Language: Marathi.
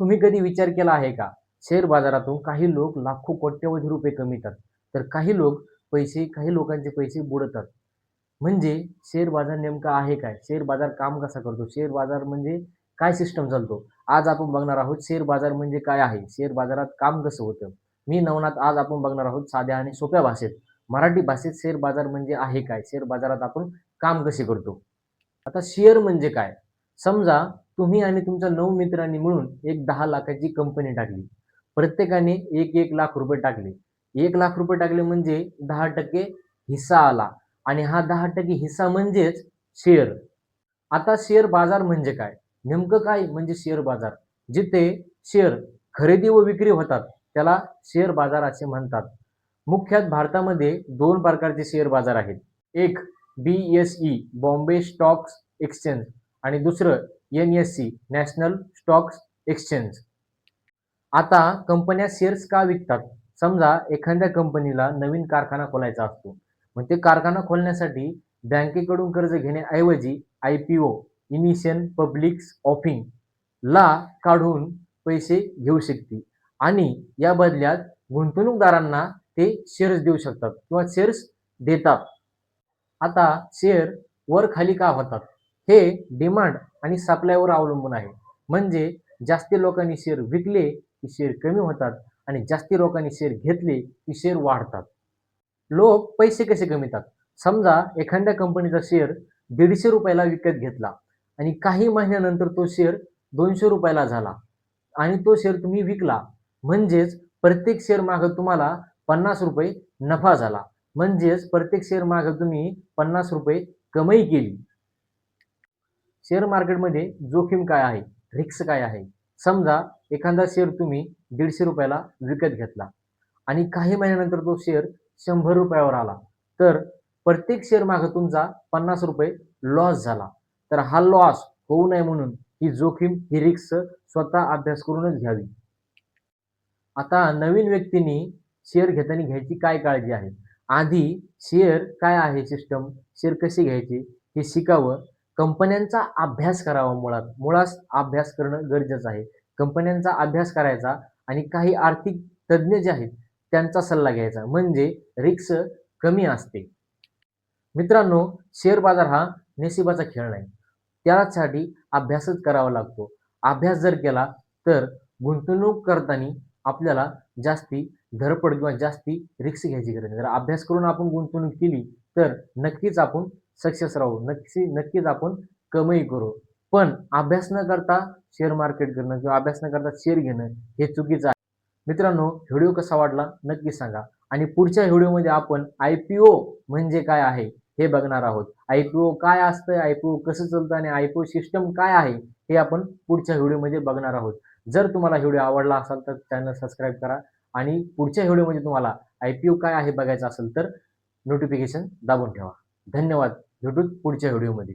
तुम्ही कधी विचार केला आहे का? शेअर बाजारातून काही लोक लाखो कोट्यवधी रुपये कमवितात, तर काही लोकांचे पैसे बुडतात. म्हणजे शेअर बाजार नेमका आहे काय? शेअर बाजार काम कसा करतो? शेअर बाजार म्हणजे काय सिस्टम चालतो? आज आपण बघणार आहोत शेअर बाजार म्हणजे काय आहे? शेअर बाजारात काम कसं होतं? मी नवनाथ. आज आपण बघणार आहोत साध्या आणि सोप्या भाषेत, मराठी भाषेत शेअर बाजार म्हणजे आहे काय? शेअर बाजारात आपण काम कसे करतो? आता शेअर म्हणजे काय? समजा तुम्ही आणि तुमच्या 9 मित्रांनी मिळून एक 10 लाखाची कंपनी टाकली. प्रत्येकाने 1-1 लाख रुपये टाकले. 1 लाख रुपये टाकले म्हणजे 10% हिस्सा आला आणि हा 10% हिस्सा म्हणजेच शेअर. आता शेअर बाजार म्हणजे काय? नेमकं काय म्हणजे शेअर बाजार? जिथे शेअर खरेदी व विक्री होतात त्याला शेअर बाजार असे म्हणतात. मुख्यतः भारतामध्ये 2 प्रकारचे शेअर बाजार आहेत. एक BSE बॉम्बे स्टॉक एक्सचेंज आणि दुसरं NSE नॅशनल स्टॉक एक्सचेंज. आता कंपन्या शेअर्स का विकतात? समजा एखाद्या कंपनीला नवीन कारखाना खोलायचा असतो. मग ते कारखाना खोलण्यासाठी बँकेकडून कर्ज घेण्याऐवजी IPO इनिशियल पब्लिक ऑफरिंग ला काढून पैसे घेऊ शकते आणि या बदल्यात गुंतवणूकदारांना ते शेअर्स देऊ शकतात किंवा शेअर्स देतात. आता शेअर वर खाली का होतात? हे डिमांड आणि सप्लायवर अवलंबून आहे. म्हणजे जास्ती लोकांनी शेअर विकले की शेअर कमी होतात आणि जास्ती लोकांनी शेअर घेतले की शेअर वाढतात. लोक पैसे कसे कमवितात? समजा एखाद्या कंपनीचा शेअर ₹150 ला विकत घेतला आणि काही महिन्यानंतर तो शेअर ₹200 झाला आणि तो शेअर तुम्ही विकला. म्हणजेच प्रत्येक शेअर मागे तुम्हाला ₹50 नफा झाला. म्हणजेच प्रत्येक शेअर मागे तुम्ही ₹50 कमाई केली. शेअर मार्केटमध्ये जोखीम काय आहे? रिस्क काय आहे? समजा एखादा शेअर तुम्ही ₹150 ला विकत घेतला आणि काही महिन्यानंतर तो शेअर ₹100 वर आला. तर प्रत्येक शेअर मागे तुमचा ₹50 लॉस झाला. तर हा लॉस होऊ नये म्हणून ही जोखीम, ही रिस्क स्वतः अभ्यास करूनच घ्यावी. आता नवीन व्यक्तींनी शेअर घेताना घ्यायची काय काळजी आहे? आधी शेअर काय आहे सिस्टम, शेअर कसे घ्यायचे हे शिकावं. कंपन्यांचा अभ्यास करावा मुळात. मुळात अभ्यास करणं गरजेचं आहे. कंपन्यांचा अभ्यास करायचा आणि काही आर्थिक तज्ञ जे आहेत त्यांचा सल्ला घ्यायचा. म्हणजे रिस्क कमी असते. मित्रांनो, शेअर बाजार हा नशिबाचा खेळ नाही. त्यासाठी अभ्यासच करावा लागतो. अभ्यास जर केला तर गुंतवणूक करताना आपल्याला जास्ती धडपड किंवा जास्ती रिस्क घ्यायची गरज नाही. जर अभ्यास करून आपण गुंतवणूक केली तर नक्कीच आपण सक्सेस राहू. नक्कीच आपण कमाई करू. पण अभ्यास न करता शेअर मार्केट करणं किंवा अभ्यास न करता शेअर घेणं हे चुकीचं आहे. मित्रांनो, व्हिडिओ कसा वाटला नक्की सांगा आणि पुढच्या व्हिडिओमध्ये आपण IPO म्हणजे काय आहे हे बघणार आहोत. IPO काय असतं, IPO कसं चालतं आणि IPO सिस्टम काय आहे हे आपण पुढच्या व्हिडिओमध्ये बघणार आहोत. जर तुम्हाला व्हिडिओ आवडला असेल तर चॅनल सबस्क्राईब करा आणि पुढच्या व्हिडिओमध्ये तुम्हाला IPO काय आहे बघायचं असेल तर नोटिफिकेशन दाबून ठेवा. धन्यवाद. भेटू पुढच्या व्हिडिओमध्ये.